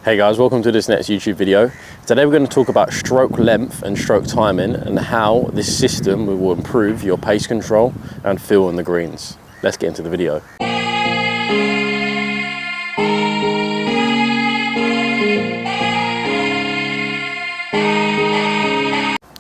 Hey guys, welcome to this next YouTube video. Today we're going to talk about stroke length and stroke timing and how this system will improve your pace control and feel on the greens. Let's get into the video.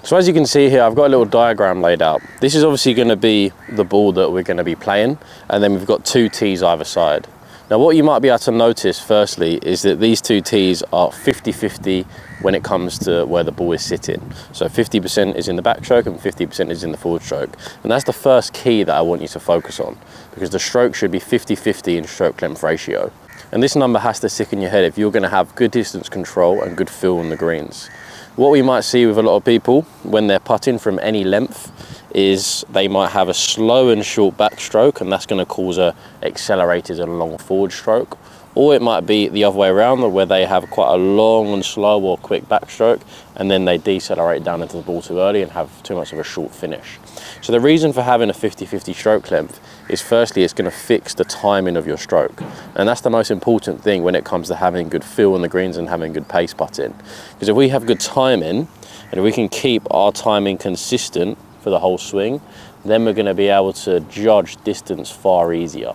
So as you can see here, I've got a little diagram laid out. This is obviously going to be the ball that we're going to be playing, and then we've got two tees either side. Now what you might be able to notice firstly is that these two tees are 50-50 when it comes to where the ball is sitting. So 50% is in the backstroke and 50% is in the forward stroke. And that's the first key that I want you to focus on, because the stroke should be 50-50 in stroke length ratio. And this number has to stick in your head if you're going to have good distance control and good feel on the greens. What we might see with a lot of people when they're putting from any length is they might have a slow and short backstroke, and that's going to cause a accelerated and long forward stroke. Or it might be the other way around, where they have quite a long and slow or quick backstroke, and then they decelerate down into the ball too early and have too much of a short finish. So the reason for having a 50-50 stroke length is firstly it's going to fix the timing of your stroke, and that's the most important thing when it comes to having good feel on the greens and having good pace putting. Because if we have good timing and if we can keep our timing consistent for the whole swing, then we're going to be able to judge distance far easier.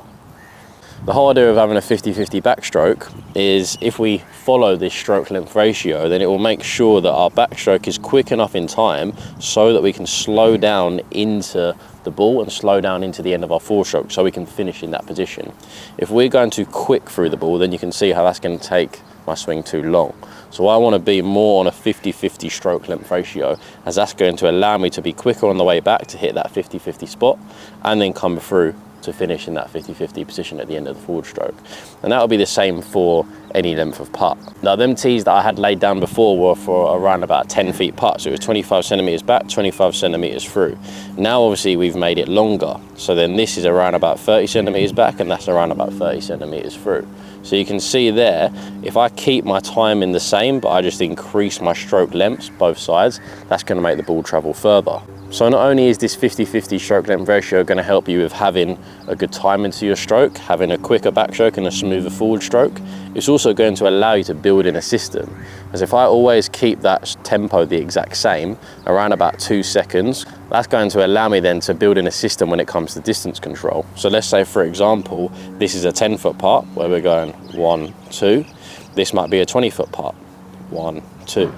The whole idea of having a 50-50 backstroke is if we follow this stroke length ratio, then it will make sure that our backstroke is quick enough in time so that we can slow down into the ball and slow down into the end of our forward stroke so we can finish in that position. If we're going too quick through the ball, then you can see how that's going to take my swing too long. So I want to be more on a 50-50 stroke length ratio, as that's going to allow me to be quicker on the way back to hit that 50-50 spot and then come through to finish in that 50-50 position at the end of the forward stroke. And that will be the same for any length of putt. Now them tees that I had laid down before were for around about 10 feet putt, so it was 25 centimeters back, 25 centimeters through. Now obviously we've made it longer, so then this is around about 30 centimeters back and that's around about 30 centimeters through. So you can see there, if I keep my timing the same but I just increase my stroke lengths both sides, that's going to make the ball travel further. So not only is this 50-50 stroke length ratio going to help you with having a good timing to your stroke, having a quicker backstroke and a smoother forward stroke, it's also going to allow you to build in a system. As if I always keep that tempo the exact same, around about 2 seconds, that's going to allow me then to build in a system when it comes to distance control. So let's say, for example, this is a 10-foot putt where we're going 1, 2. This might be a 20-foot putt, 1, 2.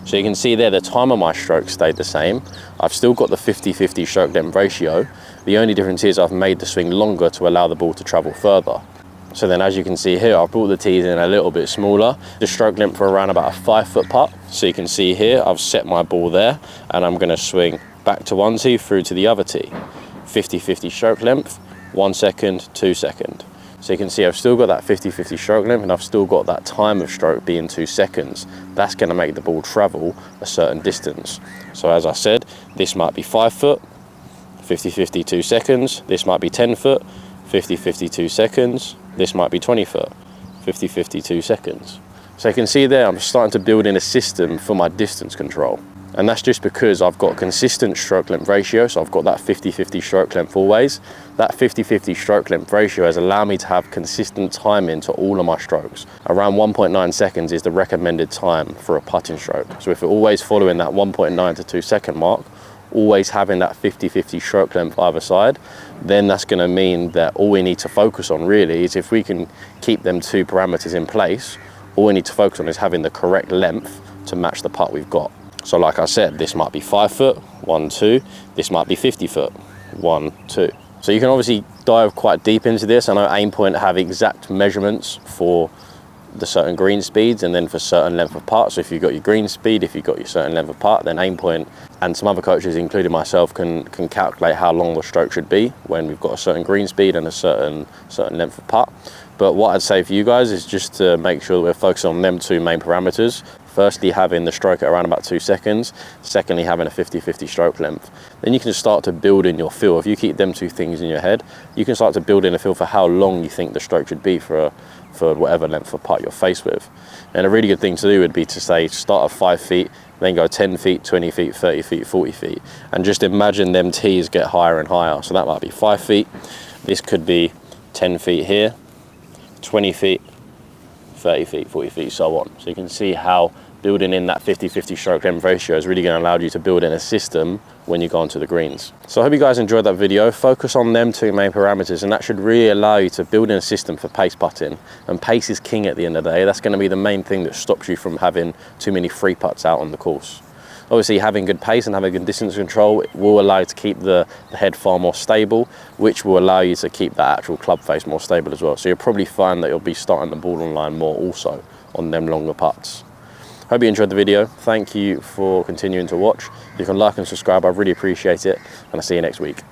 So you can see there the time of my stroke stayed the same. I've still got the 50-50 stroke length ratio. The only difference is I've made the swing longer to allow the ball to travel further. So then as you can see here, I've brought the tees in a little bit smaller. The stroke length for around about a 5-foot putt. So you can see here, I've set my ball there and I'm gonna swing back to one tee through to the other tee. 50-50 stroke length, 1 second, 2 seconds. So you can see I've still got that 50-50 stroke length and I've still got that time of stroke being 2 seconds. That's going to make the ball travel a certain distance. So as I said, this might be 5 foot, 50-50 2 seconds. This might be 10 foot, 50-50 2 seconds. This might be 20 foot, 50-50 2 seconds. So you can see there I'm starting to build in a system for my distance control. And that's just because I've got consistent stroke length ratio, so I've got that 50-50 stroke length always. That 50-50 stroke length ratio has allowed me to have consistent timing to all of my strokes. Around 1.9 seconds is the recommended time for a putting stroke. So if we're always following that 1.9 to 2 second mark, always having that 50-50 stroke length either side, then that's going to mean that all we need to focus on really is if we can keep them two parameters in place, all we need to focus on is having the correct length to match the putt we've got. So like I said, this might be 5 foot, 1, 2. This might be 50 foot, 1, 2. So you can obviously dive quite deep into this. I know Aimpoint have exact measurements for the certain green speeds and then for certain length of putt. So if you've got your green speed, if you've got your certain length of putt, then Aimpoint and some other coaches, including myself, can calculate how long the stroke should be when we've got a certain green speed and a certain length of putt. But what I'd say for you guys is just to make sure that we're focused on them two main parameters. Firstly, having the stroke at around about 2 seconds. Secondly, having a 50-50 stroke length. Then you can just start to build in your feel. If you keep them two things in your head, you can start to build in a feel for how long you think the stroke should be for whatever length of putt you're faced with. And a really good thing to do would be to say, start at 5 feet, then go 10 feet, 20 feet, 30 feet, 40 feet. And just imagine them tees get higher and higher. So that might be 5 feet. This could be 10 feet here, 20 feet, 30 feet, 40 feet, so on. So you can see how building in that 50-50 stroke length ratio is really going to allow you to build in a system when you go onto the greens. So I hope you guys enjoyed that video. Focus on them two main parameters, and that should really allow you to build in a system for pace putting. And pace is king at the end of the day. That's going to be the main thing that stops you from having too many free putts out on the course. Obviously, having good pace and having good distance control will allow you to keep the head far more stable, which will allow you to keep that actual club face more stable as well. So you'll probably find that you'll be starting the ball on line more also on them longer putts. Hope you enjoyed the video. Thank you for continuing to watch. You can like and subscribe, I really appreciate it, and I'll see you next week.